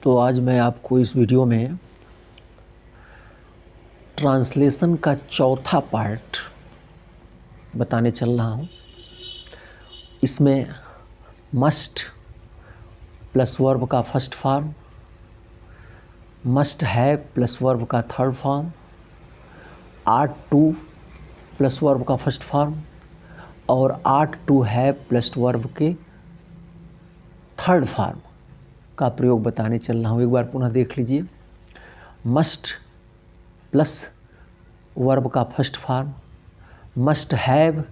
तो आज मैं आपको इस वीडियो में ट्रांसलेशन का चौथा पार्ट बताने चल रहा हूँ। इसमें मस्ट प्लस वर्ब का first form, must have plus verb का third form, ought plus verb का फर्स्ट फॉर्म और ought have plus verb के थर्ड फॉर्म का प्रयोग बताने चल रहा हूँ। एक बार पुनः देख लीजिए। मस्ट प्लस वर्ब का first form, must have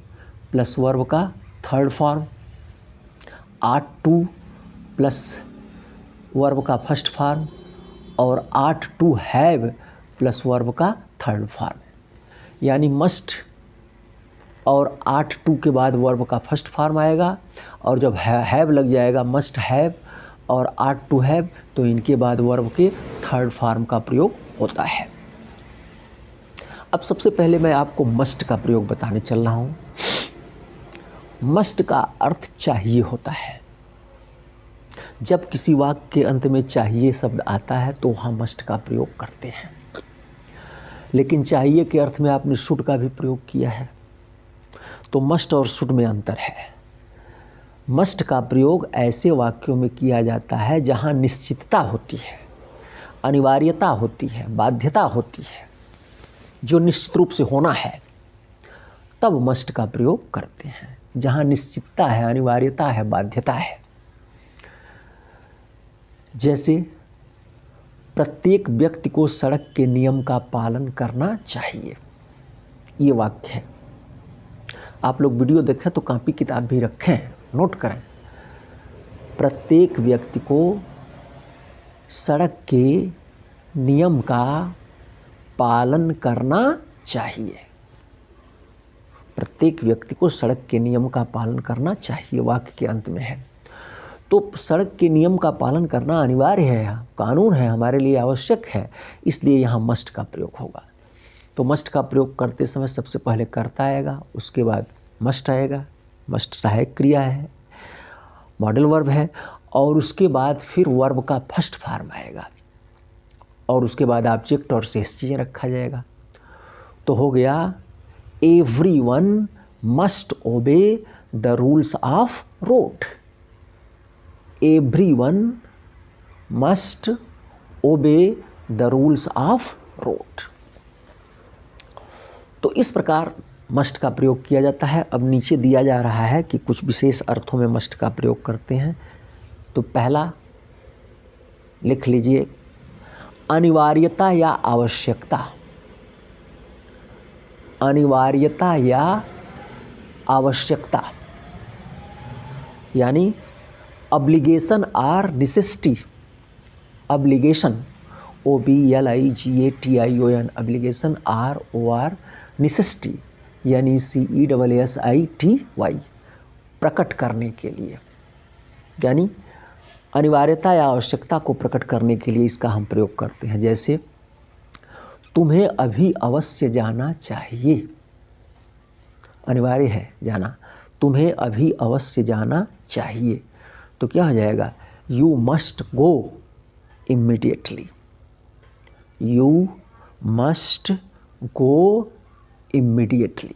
plus verb का third form, ought plus verb का फर्स्ट फॉर्म और ought have plus verb का थर्ड फॉर्म। यानी मस्ट और आर्ट टू के बाद वर्ब का फर्स्ट फॉर्म आएगा और जब हैव लग जाएगा मस्ट हैव और आर्ट टू हैव तो इनके बाद वर्ब के थर्ड फॉर्म का प्रयोग होता है। अब सबसे पहले मैं आपको मस्ट का प्रयोग बताने चल रहा हूँ। मस्ट का अर्थ चाहिए होता है। जब किसी वाक्य के अंत में चाहिए शब्द आता है तो वहाँ मस्ट का प्रयोग करते हैं। लेकिन चाहिए के अर्थ में आपने शुड का भी प्रयोग किया है, तो मस्ट और शुड में अंतर है। मस्ट का प्रयोग ऐसे वाक्यों में किया जाता है जहाँ निश्चितता होती है, अनिवार्यता होती है, बाध्यता होती है, जो निश्चित रूप से होना है, तब मस्ट का प्रयोग करते हैं। जहाँ निश्चितता है, अनिवार्यता है, बाध्यता है। जैसे प्रत्येक व्यक्ति को सड़क के नियम का पालन करना चाहिए, ये वाक्य है। आप लोग वीडियो देखें तो कॉपी किताब भी रखें, नोट करें। प्रत्येक व्यक्ति को सड़क के नियम का पालन करना चाहिए। प्रत्येक व्यक्ति को सड़क के नियम का पालन करना चाहिए, वाक्य के अंत में है। तो सड़क के नियम का पालन करना अनिवार्य है, कानून है, हमारे लिए आवश्यक है, इसलिए यहाँ मस्ट का प्रयोग होगा। तो मस्ट का प्रयोग करते समय सबसे पहले कर्ता आएगा, उसके बाद मस्ट आएगा। मस्ट सहायक क्रिया है, मॉडल वर्ब है, और उसके बाद फिर वर्ब का फर्स्ट फॉर्म आएगा और उसके बाद ऑब्जेक्ट और शेष चीज़ें रखा जाएगा। तो हो गया everyone must obey the rules of road. Everyone must obey the rules of road. तो इस प्रकार मस्ट का प्रयोग किया जाता है। अब नीचे दिया जा रहा है कि कुछ विशेष अर्थों में मस्ट का प्रयोग करते हैं। तो पहला लिख लीजिए, अनिवार्यता या आवश्यकता। अनिवार्यता या आवश्यकता यानी obligation or necessity. Obligation OBLIGATION, obligation ROR, necessity यानी CESSITY, प्रकट करने के लिए। यानी अनिवार्यता या आवश्यकता को प्रकट करने के लिए इसका हम प्रयोग करते हैं। जैसे तुम्हें अभी अवश्य जाना चाहिए, अनिवार्य है जाना, तुम्हें अभी अवश्य जाना चाहिए। तो क्या हो जाएगा, you must go immediately. You must go immediately.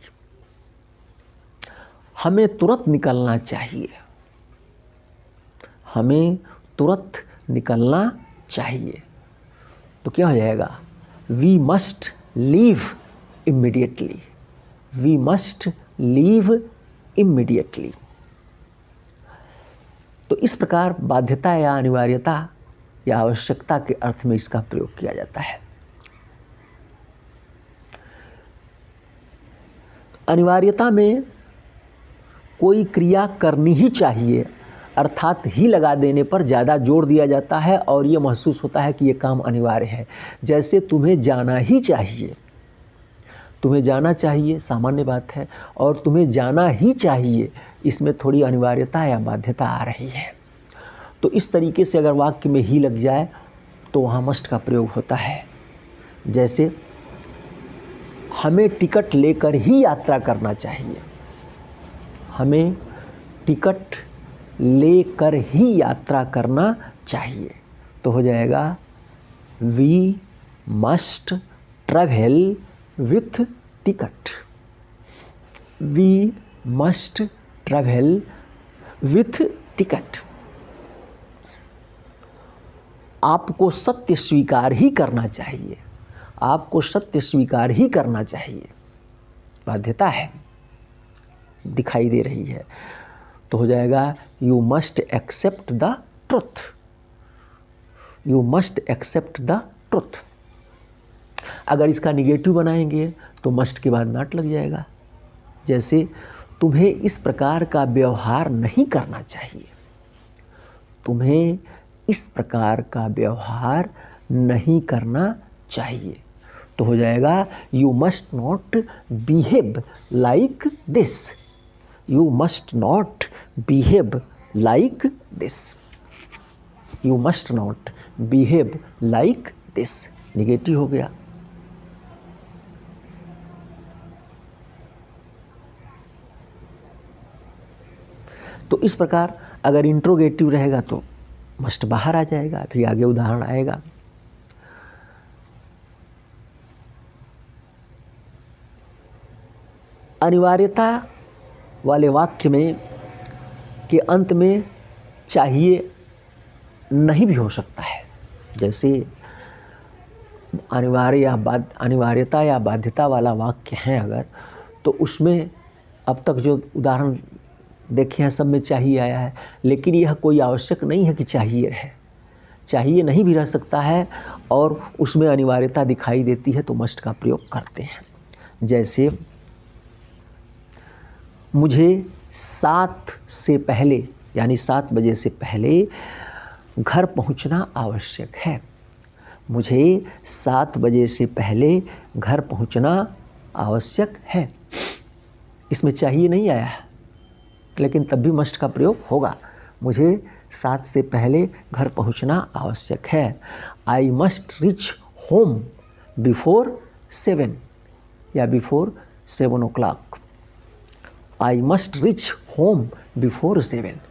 हमें तुरंत निकलना चाहिए, हमें तुरंत निकलना चाहिए। तो क्या हो जाएगा, we must leave immediately. We must leave immediately. तो इस प्रकार बाध्यता या अनिवार्यता या आवश्यकता के अर्थ में इसका प्रयोग किया जाता है। अनिवार्यता में कोई क्रिया करनी ही चाहिए, अर्थात ही लगा देने पर ज़्यादा जोर दिया जाता है और ये महसूस होता है कि ये काम अनिवार्य है। जैसे तुम्हें जाना ही चाहिए, तुम्हें जाना चाहिए सामान्य बात है, और तुम्हें जाना ही चाहिए, इसमें थोड़ी अनिवार्यता या बाध्यता आ रही है। तो इस तरीके से अगर वाक्य में ही लग जाए तो वहाँ मस्ट का प्रयोग होता है। जैसे हमें टिकट लेकर ही यात्रा करना चाहिए, हमें टिकट लेकर ही यात्रा करना चाहिए। तो हो जाएगा we must travel with ticket. We must travel with ticket. आपको सत्य स्वीकार ही करना चाहिए, आपको सत्य स्वीकार ही करना चाहिए। बाध्यता है, दिखाई दे रही है, तो हो जाएगा you must accept the truth. You must accept the truth. अगर इसका निगेटिव बनाएंगे तो मस्ट के बाद नॉट लग जाएगा। जैसे तुम्हें इस प्रकार का व्यवहार नहीं करना चाहिए, तुम्हें इस प्रकार का व्यवहार नहीं करना चाहिए, तो हो जाएगा you must not behave like this. You must not behave like this. You must not behave like this. Negative हो गया। तो इस प्रकार अगर इंट्रोगेटिव रहेगा तो मस्ट बाहर आ जाएगा। फिर आगे उदाहरण आएगा। अनिवार्यता वाले वाक्य में के अंत में चाहिए नहीं भी हो सकता है। जैसे अनिवार्यता या बाध्यता वाला वाक्य है अगर, तो उसमें अब तक जो उदाहरण देखे हैं सब में चाहिए आया है, लेकिन यह कोई आवश्यक नहीं है कि चाहिए रहे। चाहिए नहीं भी रह सकता है और उसमें अनिवार्यता दिखाई देती है तो मस्ट का प्रयोग करते हैं। जैसे मुझे 7 से पहले यानी 7 बजे से पहले घर पहुंचना आवश्यक है। मुझे 7 बजे से पहले घर पहुंचना आवश्यक है। इसमें चाहिए नहीं आया है, लेकिन तब भी मस्ट का प्रयोग होगा। मुझे 7 से पहले घर पहुंचना आवश्यक है। I must reach home before 7 या before 7 o'clock। I must reach home before 7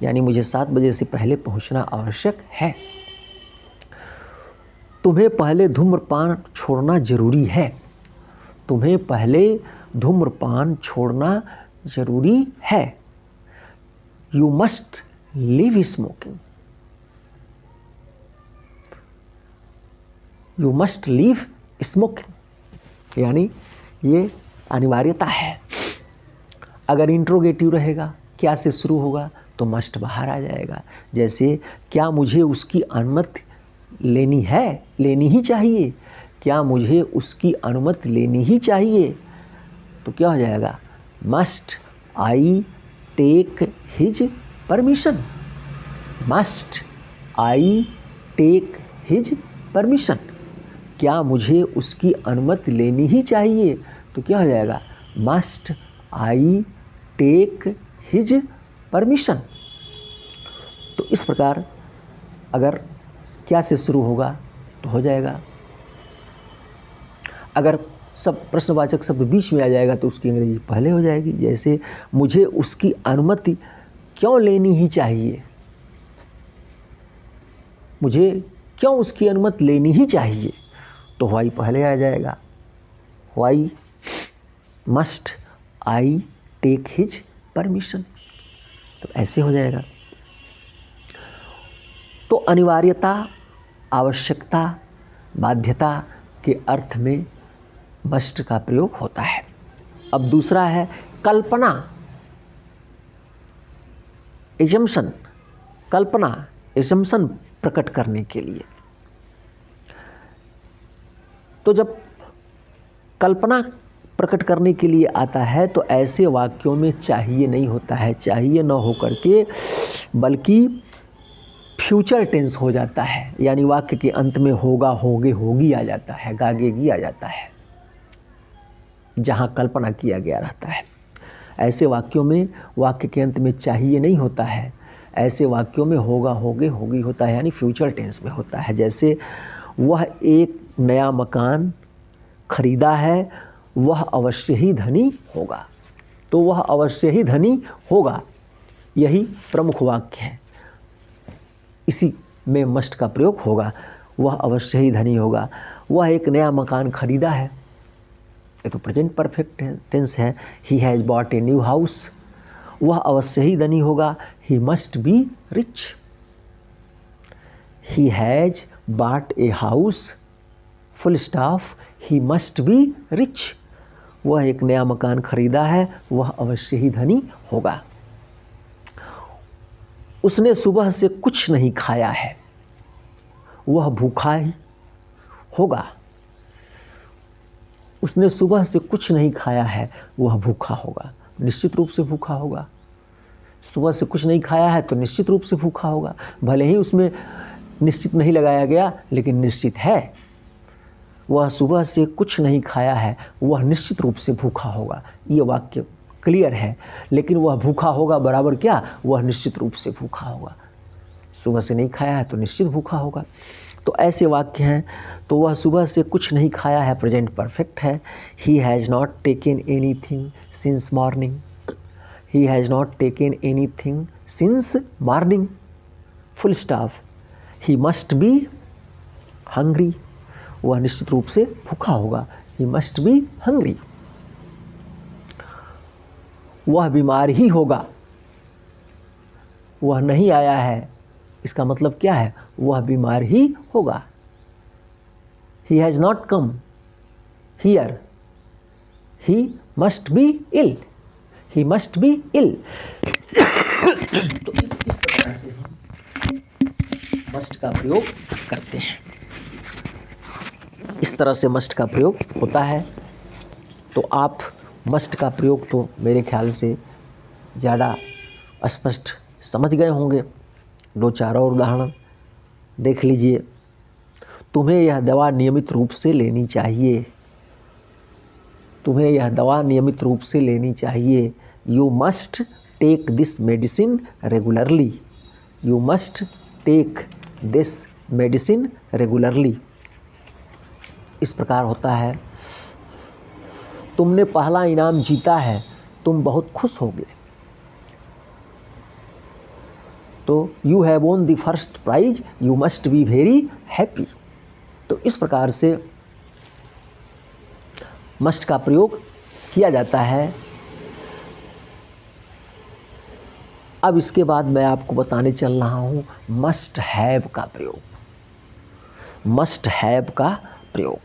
यानी मुझे 7 बजे से पहले पहुंचना आवश्यक है। तुम्हें पहले धूम्रपान छोड़ना जरूरी है। तुम्हें पहले धूम्रपान छोड़ना जरूरी है। You must leave smoking. You must leave smoking यानी ये अनिवार्यता है। अगर इंट्रोगेटिव रहेगा, क्या से शुरू होगा, तो मस्ट बाहर आ जाएगा। जैसे क्या मुझे उसकी अनुमति लेनी है, लेनी ही चाहिए। क्या मुझे उसकी अनुमति लेनी ही चाहिए, तो क्या हो जाएगा must I take his permission. Must I take his permission. क्या मुझे उसकी अनुमति लेनी ही चाहिए, तो क्या हो जाएगा must I take his permission. तो इस प्रकार अगर क्या से शुरू होगा तो हो जाएगा। अगर सब प्रश्नवाचक शब्द बीच में आ जाएगा तो उसकी अंग्रेजी पहले हो जाएगी। जैसे मुझे उसकी अनुमति क्यों लेनी ही चाहिए। मुझे क्यों उसकी अनुमति लेनी ही चाहिए, तो वाई पहले आ जाएगा। Why must I take his permission, तो ऐसे हो जाएगा। तो अनिवार्यता, आवश्यकता, बाध्यता के अर्थ में मस्ट का प्रयोग होता है। अब दूसरा है कल्पना, एजम्पशन। कल्पना, एजम्पशन प्रकट करने के लिए। तो जब कल्पना प्रकट करने के लिए आता है तो ऐसे वाक्यों में चाहिए नहीं होता है। चाहिए न होकर के बल्कि फ्यूचर टेंस हो जाता है, यानी वाक्य के अंत में होगा, होगे, होगी आ जाता है, गागेगी आ जाता है, जहाँ कल्पना किया गया रहता है। ऐसे वाक्यों में वाक्य के अंत में चाहिए नहीं होता है। ऐसे वाक्यों में होगा, होगे, होगी होता है, यानी फ्यूचर टेंस में होता है। जैसे वह एक नया मकान खरीदा है, वह अवश्य ही धनी होगा। तो वह अवश्य ही धनी होगा, यही प्रमुख वाक्य है। इसी में मस्ट का प्रयोग होगा, वह अवश्य ही धनी होगा। वह एक नया मकान खरीदा है, ये तो प्रेजेंट परफेक्ट टेंस है। He has bot a new house, वह अवश्य ही धनी होगा। He must be rich. He has bot a house full stop, he must be rich. वह एक नया मकान खरीदा है, वह अवश्य ही धनी होगा। उसने सुबह से कुछ नहीं खाया है, वह भूखा ही होगा। उसने सुबह से कुछ नहीं खाया है, वह भूखा होगा, निश्चित रूप से भूखा होगा। सुबह से कुछ नहीं खाया है तो निश्चित रूप से भूखा होगा। भले ही उसमें निश्चित नहीं लगाया गया, लेकिन निश्चित है। वह सुबह से कुछ नहीं खाया है, वह निश्चित रूप से भूखा होगा। ये वाक्य क्लियर है, लेकिन वह भूखा होगा बराबर क्या, वह निश्चित रूप से भूखा होगा। सुबह से नहीं खाया है तो निश्चित भूखा होगा। तो ऐसे वाक्य हैं। तो वह सुबह से कुछ नहीं खाया है, प्रेजेंट परफेक्ट है। He has not taken anything since morning, he has not taken anything since morning, full stop. He must be hungry, वह निश्चित रूप से भूखा होगा। He must be hungry. वह बीमार ही होगा, वह नहीं आया है, इसका मतलब क्या है, वह बीमार ही होगा। He has not come here, he must be ill, he must be ill। तो इस प्रकार से हम मस्ट का प्रयोग करते हैं, इस तरह से मस्ट का प्रयोग होता है। तो आप मस्ट का प्रयोग तो मेरे ख्याल से ज़्यादा स्पष्ट समझ गए होंगे। दो चार और उदाहरण देख लीजिए। तुम्हें यह दवा नियमित रूप से लेनी चाहिए, तुम्हें यह दवा नियमित रूप से लेनी चाहिए। You must take this medicine regularly, you must take this medicine regularly. इस प्रकार होता है। तुमने पहला इनाम जीता है, तुम बहुत खुश होगे। तो you have won the first prize, you must be very happy. तो इस प्रकार से मस्ट का प्रयोग किया जाता है। अब इसके बाद मैं आपको बताने चल रहा हूँ मस्ट हैव का प्रयोग। मस्ट हैव का प्रयोग,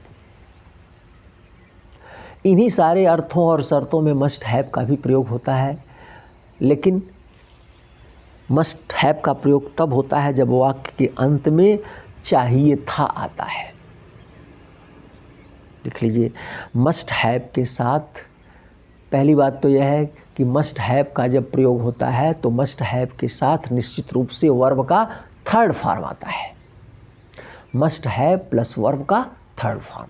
इन्हीं सारे अर्थों और शर्तों में मस्ट हैव का भी प्रयोग होता है। लेकिन मस्ट हैव का प्रयोग तब होता है जब वाक्य के अंत में चाहिए था आता है। लिख लीजिए, मस्ट हैव के साथ पहली बात तो यह है कि मस्ट हैव का जब प्रयोग होता है तो मस्ट हैव के साथ निश्चित रूप से वर्ब का थर्ड फॉर्म आता है। मस्ट हैव प्लस वर्ब का थर्ड फॉर्म।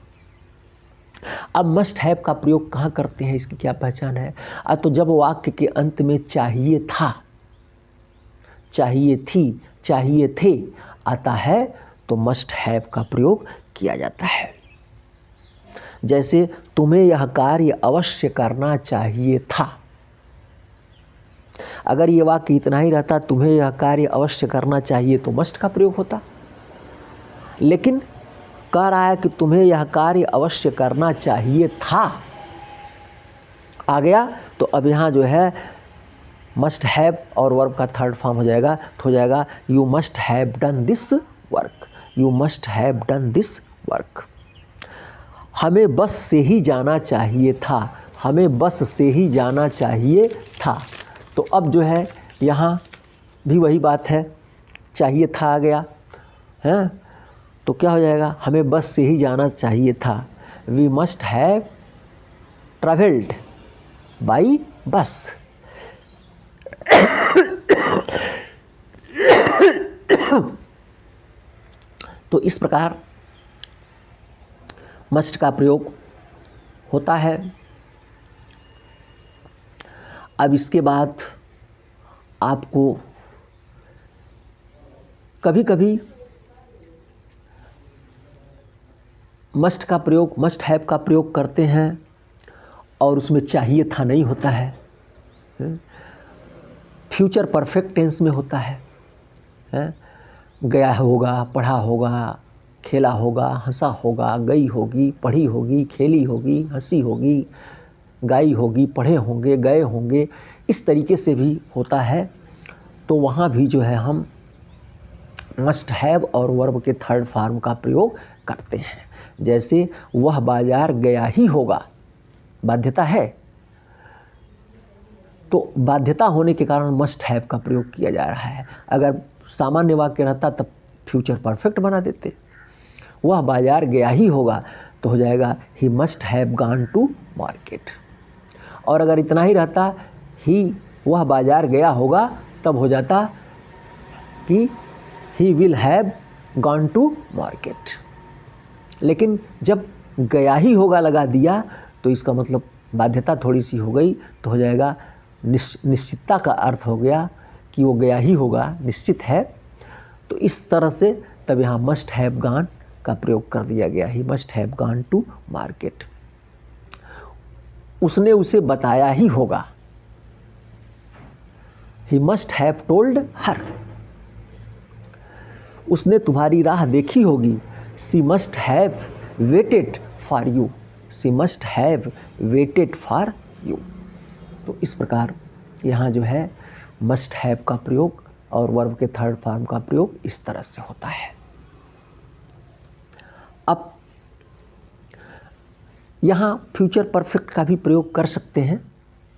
अब मस्ट हैव का प्रयोग कहाँ करते हैं, इसकी क्या पहचान है? तो जब वाक्य के अंत में चाहिए था, चाहिए थी, चाहिए थे आता है तो मस्ट हैव का प्रयोग किया जाता है। जैसे तुम्हें यह कार्य अवश्य करना चाहिए था। अगर ये वाक्य इतना ही रहता, तुम्हें यह कार्य अवश्य करना चाहिए, तो मस्ट का प्रयोग होता। लेकिन कह रहा है कि तुम्हें यह कार्य अवश्य करना चाहिए था, आ गया। तो अब यहाँ जो है मस्ट हैव और वर्ब का थर्ड फॉर्म हो जाएगा, तो हो जाएगा you must have done this work, you must have done this work. हमें बस से ही जाना चाहिए था, हमें बस से ही जाना चाहिए था। तो अब जो है यहाँ भी वही बात है, चाहिए था आ गया है, तो क्या हो जाएगा, हमें बस से ही जाना चाहिए था। We must have travelled by bus. तो इस प्रकार मस्ट का प्रयोग होता है। अब इसके बाद आपको कभी कभी मस्ट का प्रयोग, मस्ट हैव का प्रयोग करते हैं और उसमें चाहिए था नहीं होता है, फ्यूचर परफेक्ट टेंस में होता है। गया होगा, पढ़ा होगा, खेला होगा, हंसा होगा, गई होगी, पढ़ी होगी, खेली होगी, हंसी होगी, गाई होगी, पढ़े होंगे, गए होंगे, इस तरीके से भी होता है। तो वहाँ भी जो है हम मस्ट हैव और वर्ब के थर्ड फॉर्म का प्रयोग करते हैं। जैसे वह बाजार गया ही होगा, बाध्यता है, तो बाध्यता होने के कारण मस्ट हैव का प्रयोग किया जा रहा है। अगर सामान्य वाक्य रहता तब फ्यूचर परफेक्ट बना देते। वह बाजार गया ही होगा तो हो जाएगा he must have gone to market. और अगर इतना ही रहता वह बाजार गया होगा, तब हो जाता कि he will have gone to market. लेकिन जब गया ही होगा लगा दिया तो इसका मतलब बाध्यता थोड़ी सी हो गई, तो हो जाएगा निश्चितता का अर्थ हो गया कि वो गया ही होगा, निश्चित है। तो इस तरह से तब यहाँ मस्ट हैव गॉन का प्रयोग कर दिया गया, he must have gone to market. उसने उसे बताया ही होगा, he must have told her. उसने तुम्हारी राह देखी होगी, she must have waited for you, she must have waited for you. तो इस प्रकार यहाँ जो है मस्ट हैव का प्रयोग और वर्ब के थर्ड फॉर्म का प्रयोग इस तरह से होता है। अब यहाँ फ्यूचर परफेक्ट का भी प्रयोग कर सकते हैं,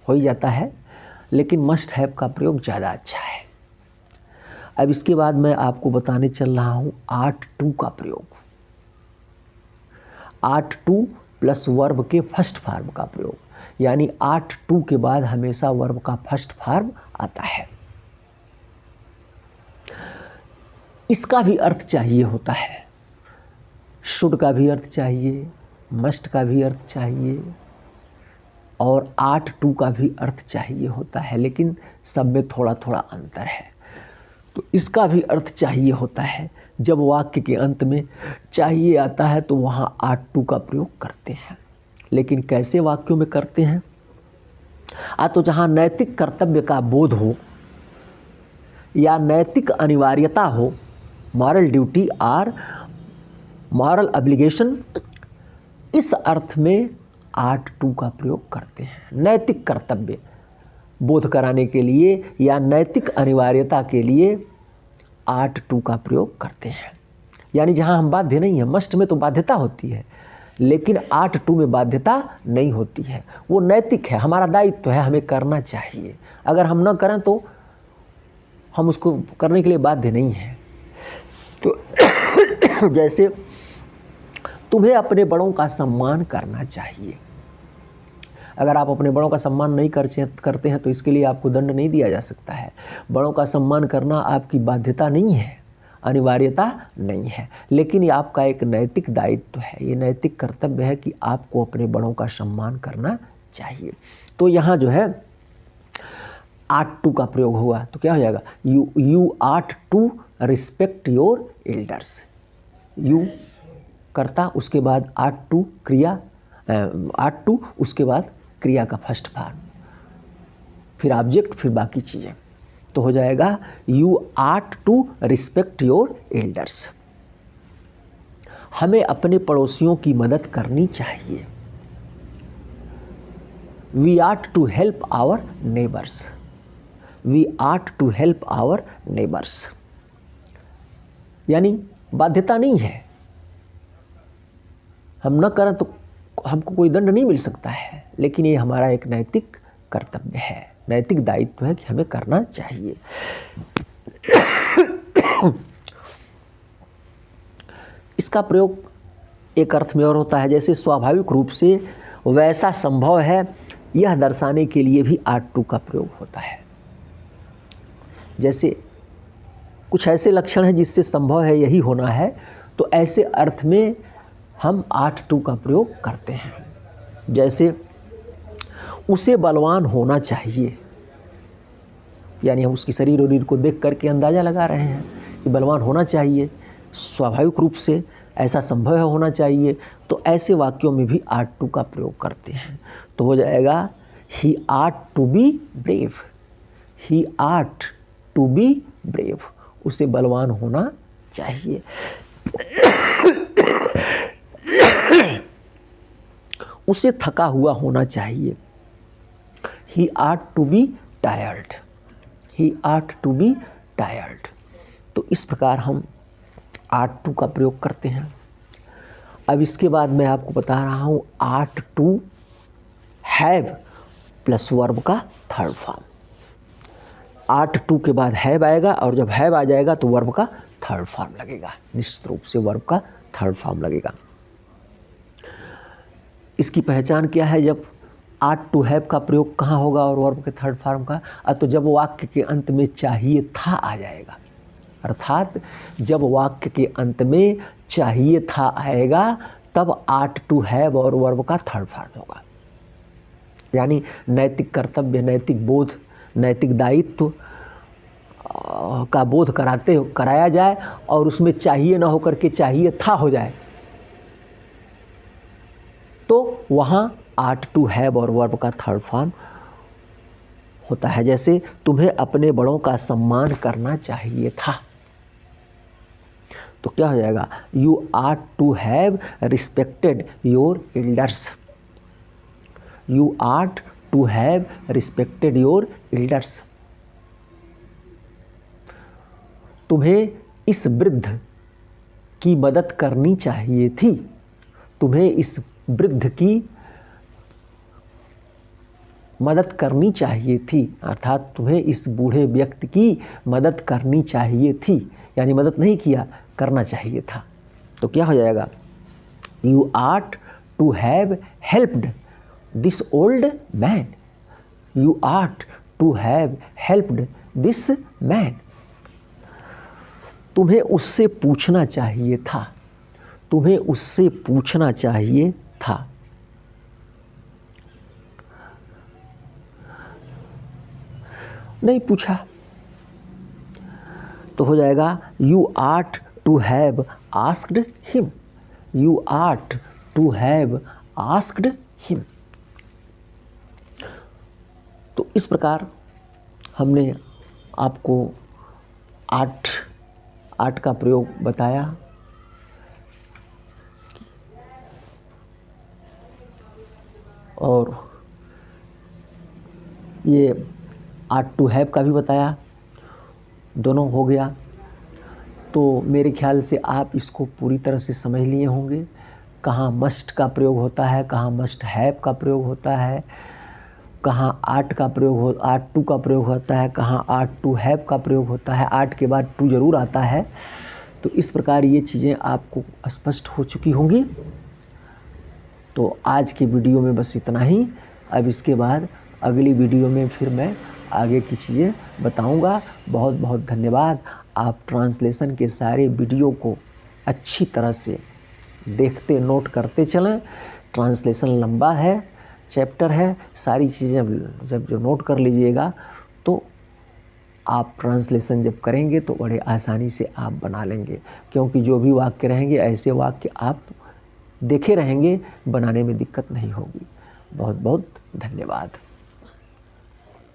हो ही जाता है, लेकिन मस्ट हैव का प्रयोग ज़्यादा अच्छा है। अब इसके बाद मैं आपको बताने चल रहा हूँ आर्ट टू का प्रयोग। आर्ट टू प्लस वर्ब के फर्स्ट फॉर्म का प्रयोग, यानी आर्ट टू के बाद हमेशा वर्ब का फर्स्ट फॉर्म आता है। इसका भी अर्थ चाहिए होता है, शुड का भी अर्थ चाहिए, मस्ट का भी अर्थ चाहिए और आर्ट टू का भी अर्थ चाहिए होता है, लेकिन सब में थोड़ा थोड़ा अंतर है। तो इसका भी अर्थ चाहिए होता है। जब वाक्य के अंत में चाहिए आता है तो वहाँ आर्ट टू का प्रयोग करते हैं, लेकिन कैसे वाक्यों में करते हैं? तो जहाँ नैतिक कर्तव्य का बोध हो या नैतिक अनिवार्यता हो, मॉरल ड्यूटी और मॉरल ऑब्लिगेशन, इस अर्थ में आर्ट टू का प्रयोग करते हैं। नैतिक कर्तव्य बोध कराने के लिए या नैतिक अनिवार्यता के लिए आर्ट टू का प्रयोग करते हैं। यानी जहाँ हम बाध्य नहीं है, मस्ट में तो बाध्यता होती है, लेकिन आर्ट टू में बाध्यता नहीं होती है। वो नैतिक है, हमारा दायित्व है, हमें करना चाहिए। अगर हम न करें तो हम उसको करने के लिए बाध्य नहीं हैं। तो जैसे तुम्हें अपने बड़ों का सम्मान करना चाहिए। अगर आप अपने बड़ों का सम्मान नहीं करते हैं तो इसके लिए आपको दंड नहीं दिया जा सकता है। बड़ों का सम्मान करना आपकी बाध्यता नहीं है, अनिवार्यता नहीं है, लेकिन ये आपका एक नैतिक दायित्व है, ये नैतिक कर्तव्य है कि आपको अपने बड़ों का सम्मान करना चाहिए। तो यहाँ जो है आर्ट टू का प्रयोग हुआ तो क्या हो जाएगा? You are to respect your elders. You कर्ता, उसके बाद आर्ट टू क्रिया, आर्ट टू उसके बाद क्रिया का फर्स्ट फॉर्म, फिर ऑब्जेक्ट, फिर बाकी चीज़ें। तो हो जाएगा you are to respect your elders. हमें अपने पड़ोसियों की मदद करनी चाहिए। We are to help our neighbours. We are to help our neighbours. यानी बाध्यता नहीं है, हम न करें तो हमको कोई दंड नहीं मिल सकता है, लेकिन ये हमारा एक नैतिक कर्तव्य है, नैतिक दायित्व है कि हमें करना चाहिए। इसका प्रयोग एक अर्थ में और होता है, जैसे स्वाभाविक रूप से वैसा संभव है, यह दर्शाने के लिए भी आर्ट टू का प्रयोग होता है। जैसे कुछ ऐसे लक्षण हैं जिससे संभव है यही होना है, तो ऐसे अर्थ में हम आर्ट टू का प्रयोग करते हैं। जैसे उसे बलवान होना चाहिए, यानी हम उसकी शरीर और रीढ़ को देख करके अंदाज़ा लगा रहे हैं कि बलवान होना चाहिए, स्वाभाविक रूप से ऐसा संभव है होना चाहिए। तो ऐसे वाक्यों में भी आर्ट टू का प्रयोग करते हैं। तो हो जाएगा he ought be brave. He ought be brave, उसे बलवान होना चाहिए। उसे थका हुआ होना चाहिए। He ought to be tired. He ought to be tired. तो इस प्रकार हम ought to का प्रयोग करते हैं। अब इसके बाद मैं आपको बता रहा हूँ ought to have plus verb का थर्ड फॉर्म। ought to के बाद have आएगा और जब have आ जाएगा तो वर्ब का थर्ड फॉर्म लगेगा, निश्चित रूप से वर्ब का थर्ड फॉर्म लगेगा। इसकी पहचान क्या है? जब ought to have का प्रयोग कहाँ होगा और वर्ब के थर्ड फॉर्म का? तो जब वाक्य के अंत में चाहिए था आ जाएगा, अर्थात जब वाक्य के अंत में चाहिए था आएगा तब ought to have और वर्ब का थर्ड फॉर्म होगा। यानी नैतिक कर्तव्य, नैतिक बोध, नैतिक दायित्व का बोध कराया जाए और उसमें चाहिए ना होकर के चाहिए था हो जाए तो वहाँ ought to have और वर्ब का थर्ड फॉर्म होता है। जैसे तुम्हें अपने बड़ों का सम्मान करना चाहिए था, तो क्या हो जाएगा? You ought to have respected your elders. You ought to have respected your elders. तुम्हें इस वृद्ध की मदद करनी चाहिए थी। तुम्हें इस वृद्ध की मदद करनी चाहिए थी, अर्थात तुम्हें इस बूढ़े व्यक्ति की मदद करनी चाहिए थी, यानी मदद नहीं किया, करना चाहिए था। तो क्या हो जाएगा? You ought to have helped this old man. You ought to have helped this man. तुम्हें उससे पूछना चाहिए था। तुम्हें उससे पूछना चाहिए था। नहीं पूछा तो हो जाएगा You ought to have asked him. You ought to have asked him. तो इस प्रकार हमने आपको ought का प्रयोग बताया। और ये ought to have का भी बताया, दोनों हो गया। तो मेरे ख्याल से आप इसको पूरी तरह से समझ लिए होंगे, कहाँ मस्ट का प्रयोग होता है, कहाँ मस्ट हैव का प्रयोग होता है, कहाँ ought का प्रयोग ought to का प्रयोग होता है, कहाँ ought to have का प्रयोग होता है। ought के बाद to ज़रूर आता है। तो इस प्रकार ये चीज़ें आपको स्पष्ट हो चुकी होंगी। तो आज की वीडियो में बस इतना ही। अब इसके बाद अगली वीडियो में फिर मैं आगे की चीज़ें बताऊंगा। बहुत बहुत धन्यवाद। आप ट्रांसलेशन के सारे वीडियो को अच्छी तरह से देखते, नोट करते चलें। ट्रांसलेशन लंबा है, चैप्टर है, सारी चीज़ें जब नोट कर लीजिएगा तो आप ट्रांसलेशन जब करेंगे तो बड़े आसानी से आप बना लेंगे, क्योंकि जो भी वाक्य रहेंगे ऐसे वाक्य आप देखे रहेंगे, बनाने में दिक्कत नहीं होगी। बहुत बहुत धन्यवाद।